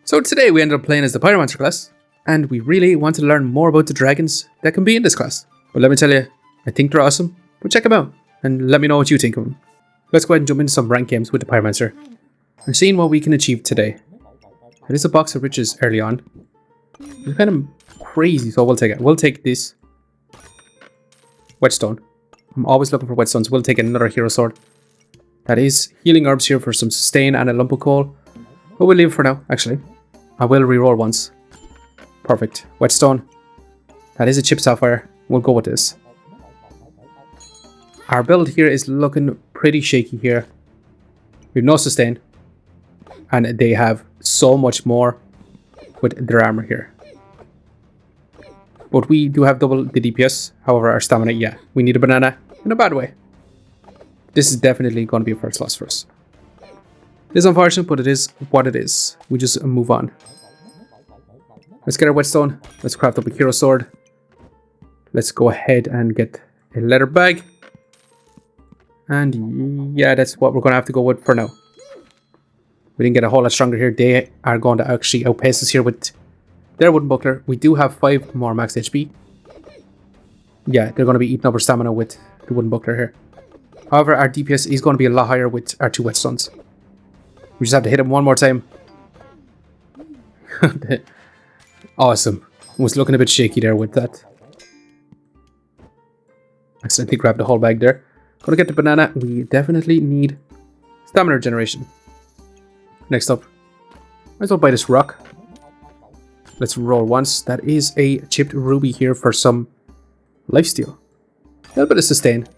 So today we ended up playing as the Pyromancer class, and we really want to learn more about the dragons that can be in this class. But let me tell you, I think they're awesome, but check them out, and let me know what you think of them. Let's go ahead and jump into some ranked games with the Pyromancer, and seeing what we can achieve today. It is a box of riches early on. It's kind of crazy, so we'll take it. We'll take this whetstone. I'm always looking for whetstones. We'll take another hero sword. That is healing herbs here for some sustain and a lump of coal. But we'll leave it for now, actually. I will reroll once. Perfect. Whetstone. That is a chip sapphire. We'll go with this. Our build here is looking pretty shaky here. We have no sustain. And they have so much more with their armor here. But we do have double the DPS. However, our stamina, yeah. We need a banana in a bad way. This is definitely going to be a first loss for us. It is unfortunate, but it is what it is. We just move on. Let's get our whetstone. Let's craft up a hero sword. Let's go ahead and get a leather bag. And yeah, that's what we're going to have to go with for now. We didn't get a whole lot stronger here. They are going to actually outpace us here with their wooden buckler. We do have 5 more max HP. Yeah, they're going to be eating up our stamina with the wooden buckler here. However, our DPS is going to be a lot higher with our 2 whetstones. We just have to hit him one more time. Awesome. Was looking a bit shaky there with that. Accidentally grabbed the whole bag there. Gonna get the banana. We definitely need stamina regeneration. Next up, might as well buy this rock. Let's roll once. That is a chipped ruby here for some lifesteal. A little bit of sustain.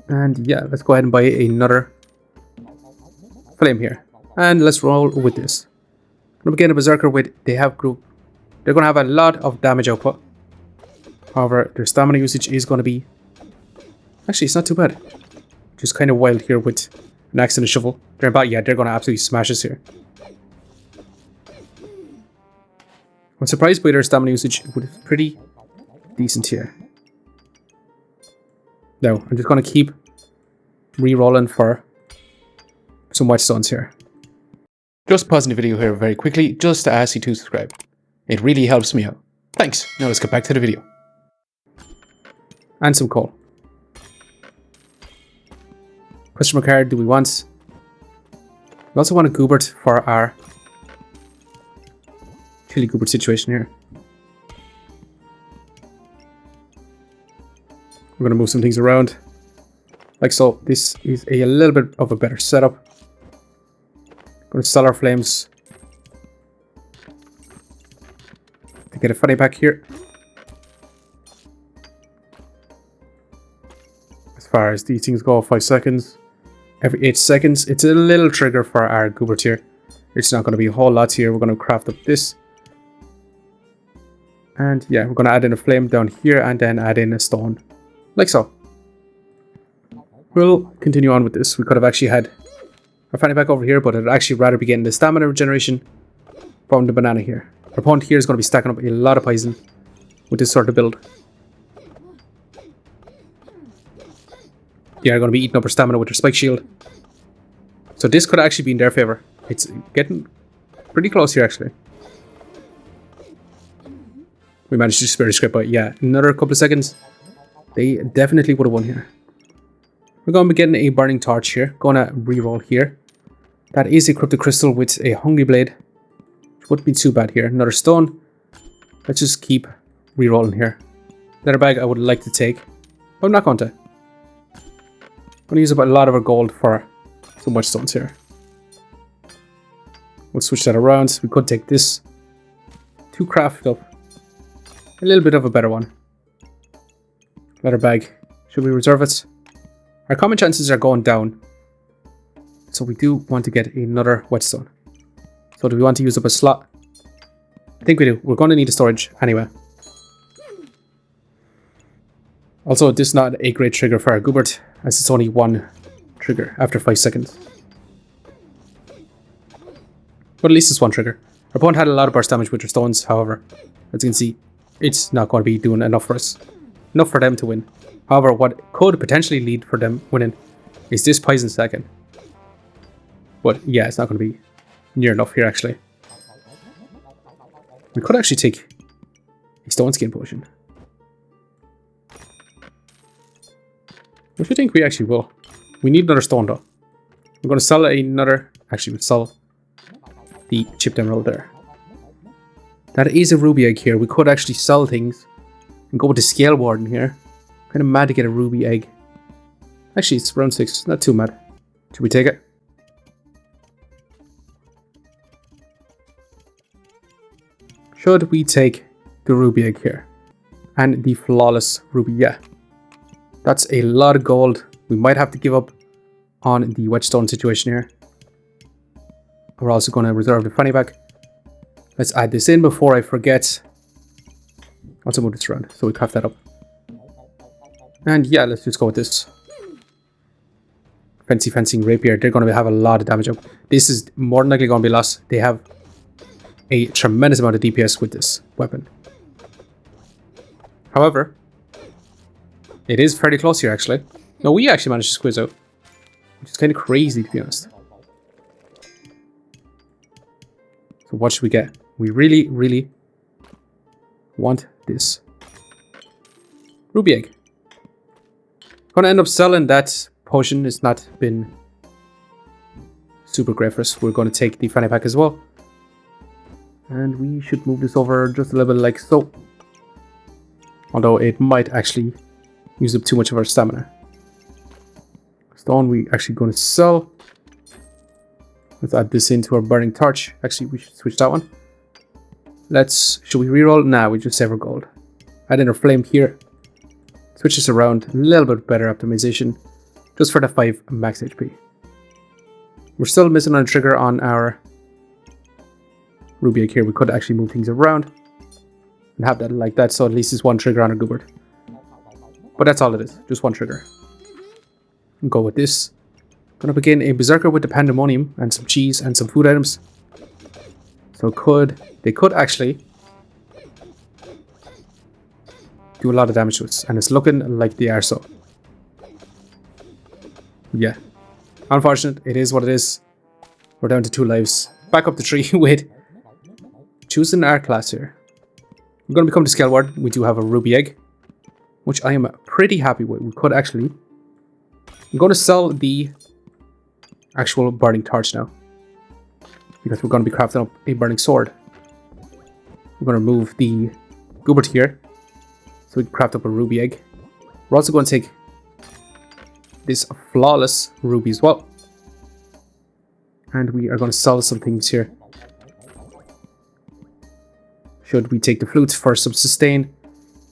And yeah, let's go ahead and buy another flame here. And let's roll with this. Gonna begin a berserker with they're gonna have a lot of damage output. However, their stamina usage is gonna be actually it's not too bad. Just kind of wild here with an axe and a shovel. They're gonna absolutely smash us here. I'm surprised by their stamina usage, but it's pretty decent here. Now, I'm just gonna keep re-rolling for some whetstones here. Just pausing the video here very quickly, just to ask you to subscribe. It really helps me out. Thanks. Now let's get back to the video. And some coal. Customer card, do we want? We also want a goobert for our chili goobert situation here. We're going to move some things around. Like so. This is a little bit of a better setup. Going to sell our flames. To get a funny pack here. As far as these things go, 5 seconds. Every 8 seconds. It's a little trigger for our goobert here. It's not going to be a whole lot here. We're going to craft up this. And yeah, we're going to add in a flame down here and then add in a stone. Like so. We'll continue on with this. We could have actually had our fanny pack over here, but I'd actually rather be getting the stamina regeneration from the banana here. Our opponent here is going to be stacking up a lot of poison with this sort of build. They are going to be eating up our stamina with their spike shield. So this could actually be in their favor. It's getting pretty close here, actually. We managed to spare the script, but yeah, another couple of seconds. They definitely would have won here. We're going to be getting a burning torch here. Going to reroll here. That is a cryptic crystal with a hungry blade. Which wouldn't be too bad here. Another stone. Let's just keep rerolling here. Leather bag I would like to take, but I'm not going to. I'm going to use up a lot of our gold for some whetstones here. We'll switch that around. We could take this to craft up a little bit of a better one. Leather bag. Should we reserve it? Our common chances are going down. So we do want to get another whetstone. So do we want to use up a slot? I think we do. We're going to need a storage anyway. Also, this is not a great trigger for our goobert, as it's only 1 trigger after 5 seconds. But at least it's 1 trigger. Our opponent had a lot of burst damage with their stones, however, as you can see, it's not going to be doing enough for us. Enough for them to win. However, what could potentially lead for them winning is this poison stacking. But yeah, it's not going to be near enough here, actually. We could actually take a stone skin potion. Which I think we actually will. We need another stone though. I'm going to sell another... Actually, we'll sell the chipped emerald there. That is a ruby egg here. We could actually sell things and go with the Scalewarden here. Kind of mad to get a ruby egg. Actually, it's round 6. Not too mad. Should we take it? Should we take the ruby egg here? And the flawless ruby, yeah. That's a lot of gold. We might have to give up on the whetstone situation here. We're also going to reserve the fanny pack. Let's add this in before I forget. Also move this around so we craft that up. And yeah, let's just go with this. Fancy fencing rapier. They're going to have a lot of damage up. This is more than likely going to be lost. They have a tremendous amount of DPS with this weapon. However, it is fairly close here actually. No, we actually managed to squeeze out. Which is kind of crazy to be honest. So what should we get? We really, really want this ruby egg. Gonna end up selling that potion. It's not been super great for us. We're going to take the fanny pack as well. And we should move this over just a little bit like so. Although it might actually use up too much of our stamina. Stone we actually going to sell. Let's add this into our burning torch. Actually, we should switch that one. Should we reroll? Nah, we just save our gold. Add in our flame here. Switch this around. A little bit better optimization. Just for the 5 max HP. We're still missing on a trigger on our ruby egg here. We could actually move things around. And have that like that. So at least it's one trigger on our goobert. But that's all it is. Just one trigger. And go with this. Gonna begin a berserker with the pandemonium and some cheese and some food items. So they could actually do a lot of damage to us, and it's looking like they are so. Yeah, unfortunate. It is what it is. We're down to 2 lives. Back up the tree with choosing our class here. We're gonna become the Scalewarden. We do have a ruby egg, which I am pretty happy with. We could actually. I'm gonna sell the actual burning torch now, because we're going to be crafting up a burning sword. We're going to remove the goobert here so we can craft up a ruby egg. We're also going to take this flawless ruby as well, and we are going to sell some things here. Should we take the flutes for some sustain?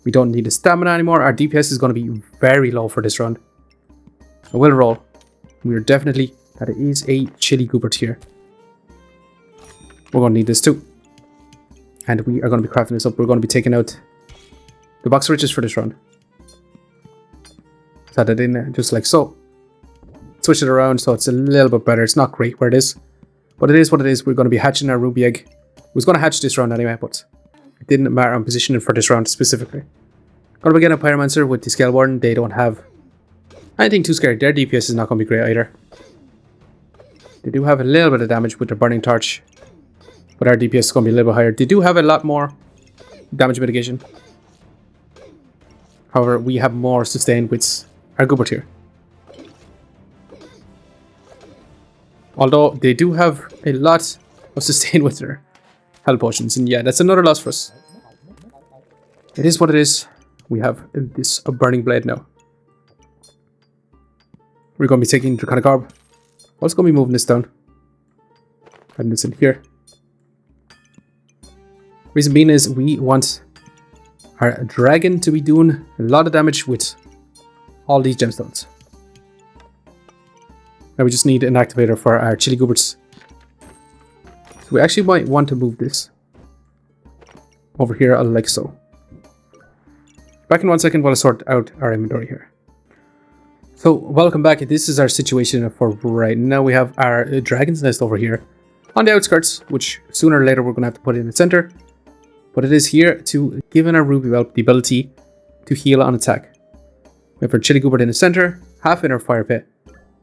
We don't need the stamina anymore. Our DPS is going to be very low for this round. I will roll. We are definitely... That is a chili goobert here. We're going to need this too. And we are going to be crafting this up. We're going to be taking out the box of riches for this round. Set it in there just like so. Switch it around so it's a little bit better. It's not great where it is. But it is what it is. We're going to be hatching our ruby egg. I was going to hatch this round anyway, but it didn't matter on positioning for this round specifically. Going to begin a pyromancer with the Scalewarden. They don't have anything too scary. Their DPS is not going to be great either. They do have a little bit of damage with their burning torch, but our DPS is going to be a little bit higher. They do have a lot more damage mitigation. However, we have more sustain with our goobert here. Although they do have a lot of sustain with their health potions, and yeah, that's another loss for us. It is what it is. We have this burning blade now. We're going to be taking Draconic Orb. Also going to be moving this down. Adding this in here. Reason being is we want our dragon to be doing a lot of damage with all these gemstones. Now we just need an activator for our chili gooberts. So we actually might want to move this over here like so. Back in 1 second while I sort out our inventory here. So, welcome back. This is our situation for right now. We have our dragon's nest over here on the outskirts, which sooner or later we're going to have to put in the center. But it is here to give our RUBY WHELP the ability to heal on attack. We have our chili goobert in the center, half in our fire pit,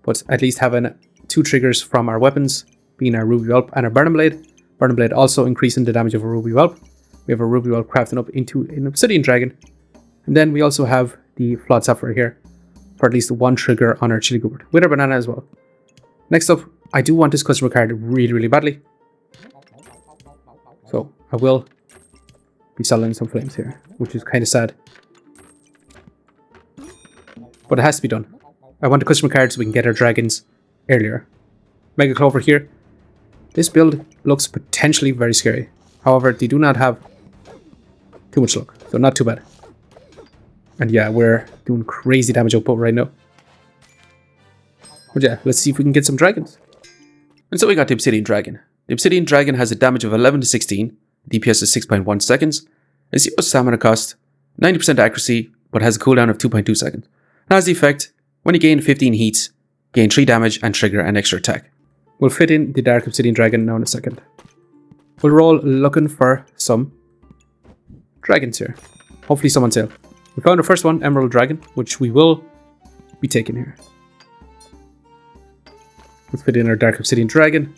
but at least having 2 triggers from our weapons, being our RUBY WHELP and our burning blade. Burning blade also increasing the damage of a RUBY WHELP. We have a Ruby Whelp crafting up into an Obsidian Dragon. And then we also have the Flawed Sapphire here for at least one trigger on our Chili Goober with our banana as well. Next up, I do want this customer card really, really badly. So I will be selling some flames here, which is kind of sad. But it has to be done. I want the customer card so we can get our dragons earlier. Mega Clover here. This build looks potentially very scary. However, they do not have too much luck, so not too bad. And yeah, we're doing crazy damage output right now. But yeah, let's see if we can get some dragons. And so we got the Obsidian Dragon. The Obsidian Dragon has a damage of 11 to 16, DPS is 6.1 seconds, a 0 stamina cost, 90% accuracy, but has a cooldown of 2.2 seconds. And has the effect, when you gain 15 heats, gain 3 damage and trigger an extra attack. We'll fit in the Dark Obsidian Dragon now in a second. We'll roll looking for some dragons here. Hopefully some on sale. We found our first one, Emerald Dragon, which we will be taking here. Let's fit in our Dark Obsidian Dragon.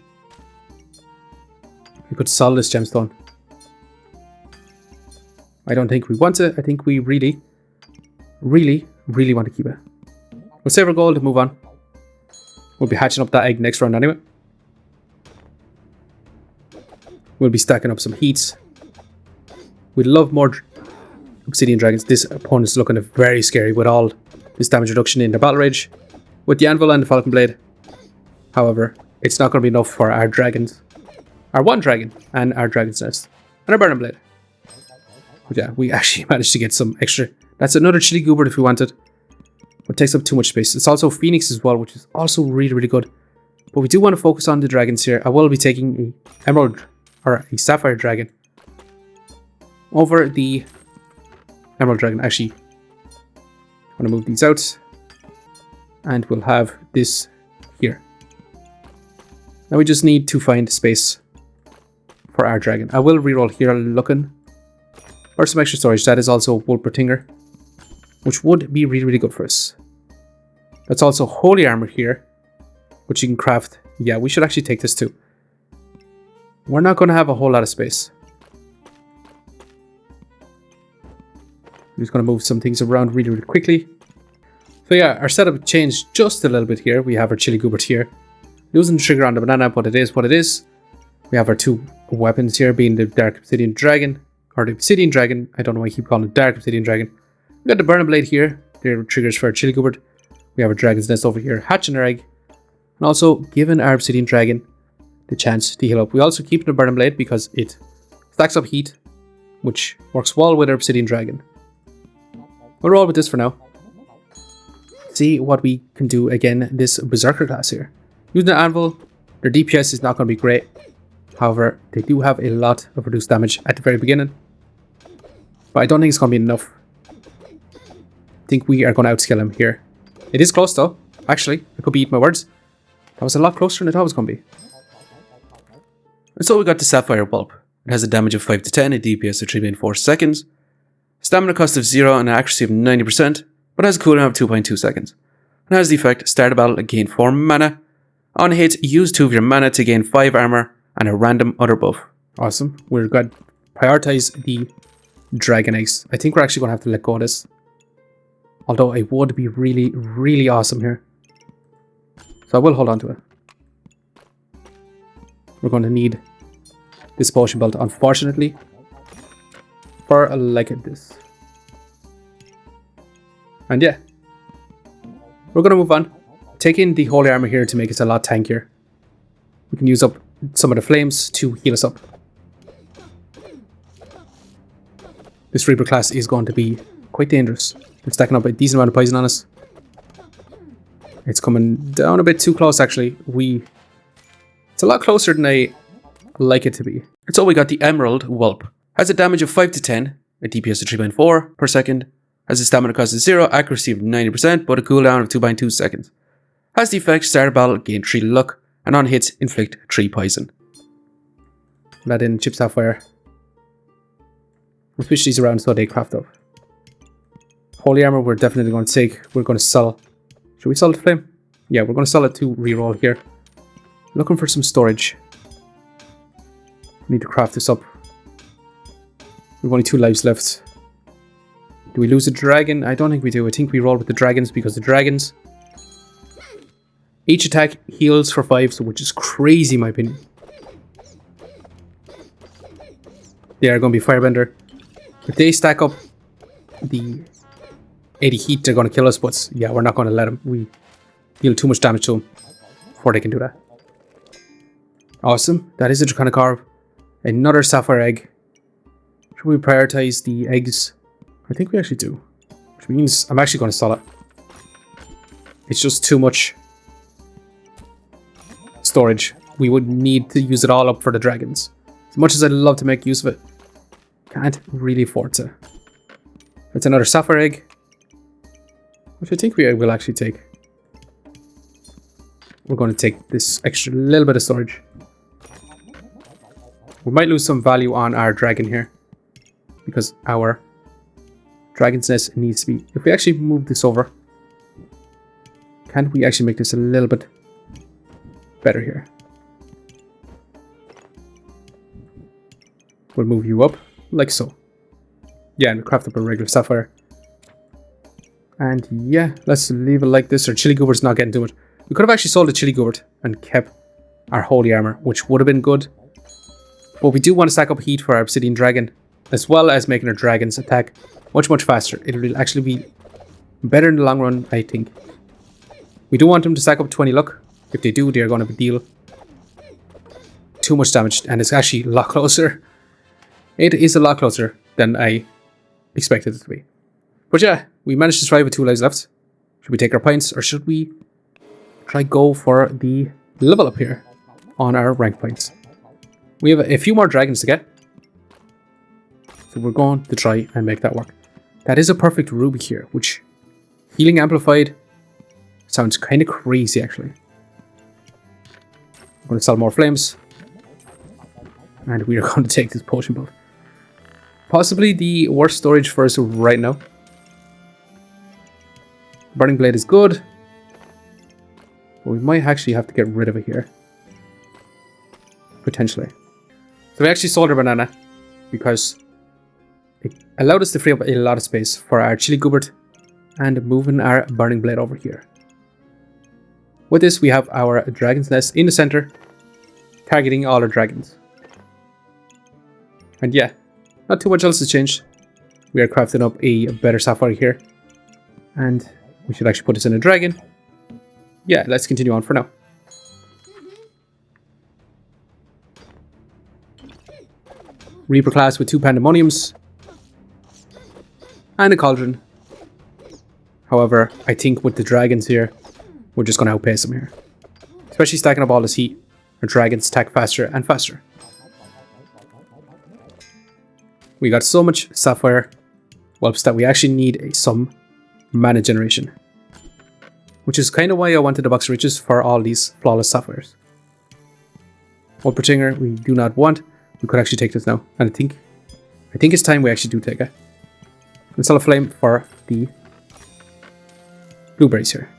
We could sell this gemstone. I don't think we want it. I think we really want to keep it. We'll save our gold and move on. We'll be hatching up that egg next round anyway. We'll be stacking up some heats. We'd love more Obsidian Dragons. This opponent's looking very scary with all this damage reduction in the Battle Rage, with the Anvil and the Falcon Blade. However, it's not going to be enough for our dragons. Our one dragon and our Dragon's Nest. And our Burning Blade. But yeah, we actually managed to get some extra. That's another Chili Goober if we wanted. But it takes up too much space. It's also Phoenix as well, which is also really good. But we do want to focus on the dragons here. I will be taking a Emerald or a Sapphire Dragon over the Emerald Dragon. Actually, I'm going to move these out. And we'll have this here. Now we just need to find space for our dragon. I will reroll here looking for some extra storage. That is also Wolpertinger, which would be really good for us. That's also Holy Armor here, which you can craft. Yeah, we should actually take this too. We're not going to have a whole lot of space. I'm just going to move some things around really quickly. So yeah, our setup changed just a little bit here. We have our Chili Goober here. Losing the trigger on the banana, but it is what it is. We have our two weapons here, being the Dark Obsidian Dragon, or the Obsidian Dragon. I don't know why I keep calling it Dark Obsidian Dragon. We got the Burning Blade here. They're triggers for our Chili Goober. We have our Dragon's Nest over here, hatching our egg. And also giving our Obsidian Dragon the chance to heal up. We also keep the Burning Blade because it stacks up heat, which works well with our Obsidian Dragon. We'll roll with this for now. See what we can do again, this Berserker class here. Using the Anvil, their DPS is not going to be great. However, they do have a lot of reduced damage at the very beginning. But I don't think it's going to be enough. I think we are going to outscale him here. It is close though. Actually, I could be eating my words. That was a lot closer than I thought it was going to be. And so we got the Sapphire Whelp. It has a damage of 5 to 10, a DPS of 3.4 seconds, stamina cost of 0 and an accuracy of 90%, but has a cooldown of 2.2 seconds. And has the effect, start a battle, gain 4 mana. On hit, use 2 of your mana to gain 5 armor and a random other buff. Awesome. We're going to prioritize the Dragon Eggs. I think we're actually going to have to let go of this. Although it would be really awesome here. So I will hold on to it. We're going to need this potion belt, unfortunately, for like this. And yeah, we're going to move on. Taking the Holy Armor here to make us a lot tankier. We can use up some of the flames to heal us up. This Reaper class is going to be quite dangerous. It's stacking up a decent amount of poison on us. It's coming down a bit too close actually. It's a lot closer than I like it to be. And so we got the Emerald Whelp. Has a damage of 5 to 10, a DPS of 3.4 per second. Has a stamina cost of 0, accuracy of 90%, but a cooldown of 2.2 seconds. Has the effect, start a battle, gain 3 luck, and on hits, inflict 3 poison. That in Chip Sapphire. We'll switch these around so they craft up. Holy Armor we're definitely going to take. We're going to sell. Should we sell the flame? Yeah, we're going to sell it to reroll here. Looking for some storage. Need to craft this up. We've only 2 lives left. Do we lose a dragon? I don't think we do. I think we roll with the dragons because the dragons... Each attack heals for 5, so which is crazy in my opinion. They are going to be Firebender. If they stack up the 80 heat, they're going to kill us, but yeah, we're not going to let them. We deal too much damage to them before they can do that. Awesome. That is a Draconic Orb. Another Sapphire Egg. Should we prioritize the eggs? I think we actually do. Which means I'm actually going to sell it. It's just too much storage. We would need to use it all up for the dragons. As much as I'd love to make use of it, can't really afford to. It's another Sapphire Egg, which I think we will actually take. We're going to take this extra little bit of storage. We might lose some value on our dragon here, because our dragon's nest needs to be... If we actually move this over, can't we actually make this a little bit better here? We'll move you up, like so. Yeah, and we'll craft up a regular sapphire. And yeah, let's leave it like this. Our Chili Goobert's not getting too much. We could have actually sold the Chili Goobert and kept our Holy Armor, which would have been good. But we do want to stack up heat for our Obsidian Dragon, as well as making our dragons attack much faster. It will actually be better in the long run, I think. We do want them to stack up 20 luck. If they do, they're going to deal too much damage, and it's actually a lot closer. It is a lot closer than I expected it to be. But yeah, we managed to survive with 2 lives left. Should we take our points, or should we try go for the level up here on our rank points? We have a few more dragons to get, so we're going to try and make that work. That is a perfect ruby here, which healing amplified sounds kind of crazy actually. I'm going to sell more flames, and we are going to take this potion build. Possibly the worst storage for us right now. Burning Blade is good, but we might actually have to get rid of it here. Potentially. So we actually sold our banana because it allowed us to free up a lot of space for our Chili Goobert and moving our Burning Blade over here. With this, we have our Dragon's Nest in the center, targeting all our dragons. And yeah, not too much else has changed. We are crafting up a better sapphire here, and we should actually put this in a dragon. Yeah, let's continue on for now. Reaper class with 2 Pandemoniums and a Cauldron. However, I think with the dragons here, we're just going to outpace them here. Especially stacking up all this heat. Our dragons attack faster and faster. We got so much Sapphire Whelps that we actually need some mana generation. Which is kind of why I wanted the Box of Riches for all these Flawless Sapphires. Old Pretinger we do not want. We could actually take this now. And I think it's time we actually do take it. Let's sell a flame for the blueberries here.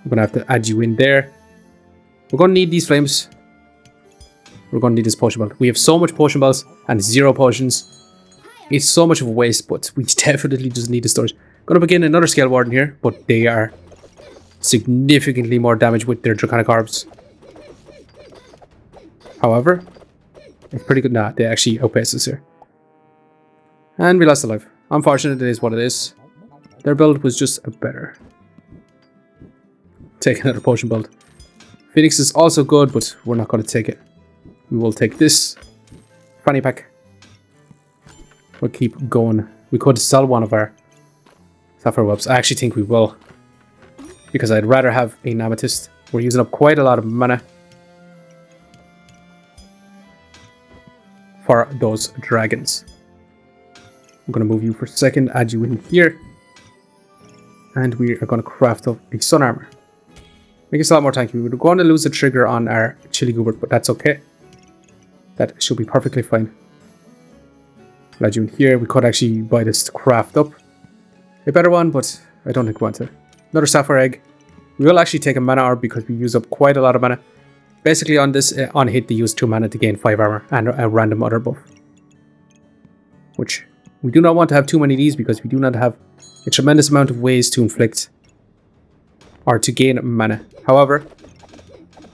I'm going to have to add you in there. We're going to need these flames. We're going to need this potion belt. We have so much potion belts and 0 potions. It's so much of a waste, but we definitely just need the storage. Going to begin another Scalewarden here, but they are significantly more damage with their Draconic Orbs. However, it's pretty good. Nah, they actually outpaced us here. And we lost a life. Unfortunate, it is what it is. Their build was just a better. Take another potion build. Phoenix is also good, but we're not going to take it. We will take this fanny pack. We'll keep going. We could sell one of our Sapphire Whelps. I actually think we will, because I'd rather have an Amethyst. We're using up quite a lot of mana for those dragons. I'm going to move you for a second, add you in here, and we are going to craft up a Sun Armor. Make us a lot more tanky. We're going to lose the trigger on our Chili Goobert, but that's okay. That should be perfectly fine. I'll add you in here. We could actually buy this to craft up a better one, but I don't think we want to. Another Sapphire Egg. We will actually take a Mana Orb because we use up quite a lot of mana. Basically on this, on hit, they use 2 mana to gain 5 armor and a random other buff. which we do not want to have too many of these because we do not have a tremendous amount of ways to inflict or to gain mana. However,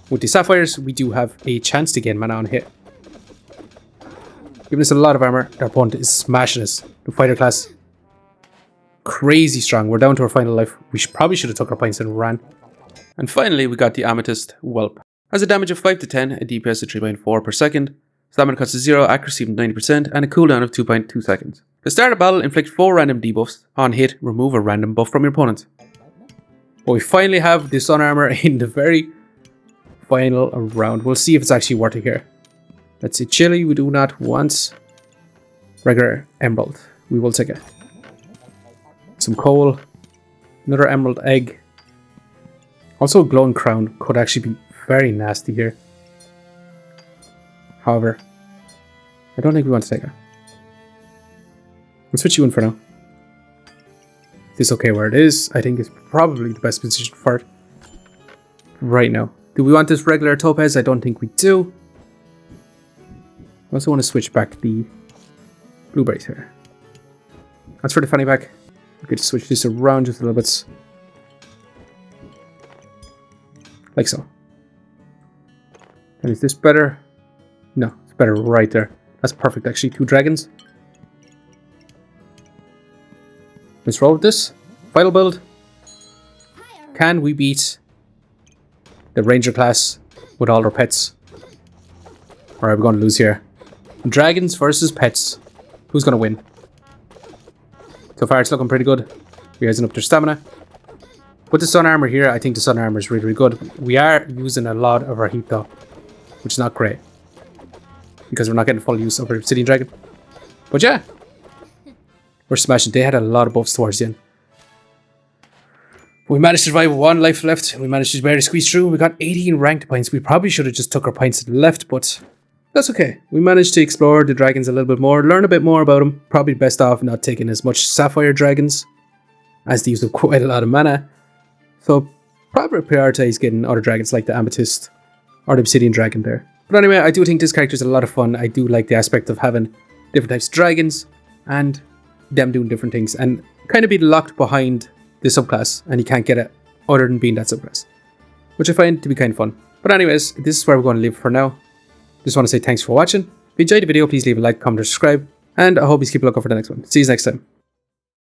with the sapphires, we do have a chance to gain mana on hit. Giving us a lot of armor. Our opponent is smashing us. The fighter class, crazy strong. We're down to our final life. We probably should have took our points and ran. And finally, we got the Amethyst Whelp. Has a damage of 5 to 10, a DPS of 3.4 per second, stamina cost of 0, accuracy of 90%, and a cooldown of 2.2 seconds. To start a battle, inflict 4 random debuffs. On hit, remove a random buff from your opponent. But we finally have the sun armor in the very final round. We'll see if it's actually worth it here. Let's see, chili, we do not want regular emerald. We will take it. Some coal, another emerald egg. Also, a glowing crown could actually be very nasty here. However, I don't think we want to take it. I'll switch you in for now. This okay where it is. I think it's probably the best position for it right now. Do we want this regular topaz? I don't think we do. I also want to switch back the blueberries here. That's for the fanny pack. We could switch this around just a little bit. Like so. And is this better? No, it's better right there. That's perfect actually. 2 dragons. Let's roll with this. Final build. Can we beat the ranger class with all their pets? Or are we going to lose here? Dragons versus pets. Who's going to win? So far it's looking pretty good. We're using up their stamina. With the sun armor here, I think the sun armor is really, really good. We are using a lot of our heat though, which is not great. Because we're not getting full use of our obsidian dragon. But yeah. We're smashing. They had a lot of buffs towards the end. We managed to survive with 1 life left. We managed to barely squeeze through. We got 18 ranked points. We probably should have just took our points to the left, but that's okay. We managed to explore the dragons a little bit more, learn a bit more about them. Probably best off not taking as much sapphire dragons, as these have quite a lot of mana. So probably prioritize getting other dragons like the amethyst or the obsidian dragon there. But anyway, I do think this character is a lot of fun. I do like the aspect of having different types of dragons and them doing different things and kind of being locked behind the subclass, and you can't get it other than being that subclass, which I find to be kind of fun. But anyways, this is where we're going to leave it for now. Just want to say thanks for watching. If you enjoyed the video, please leave a like, comment, or subscribe, and I hope you keep a lookout for the next one. See you next time.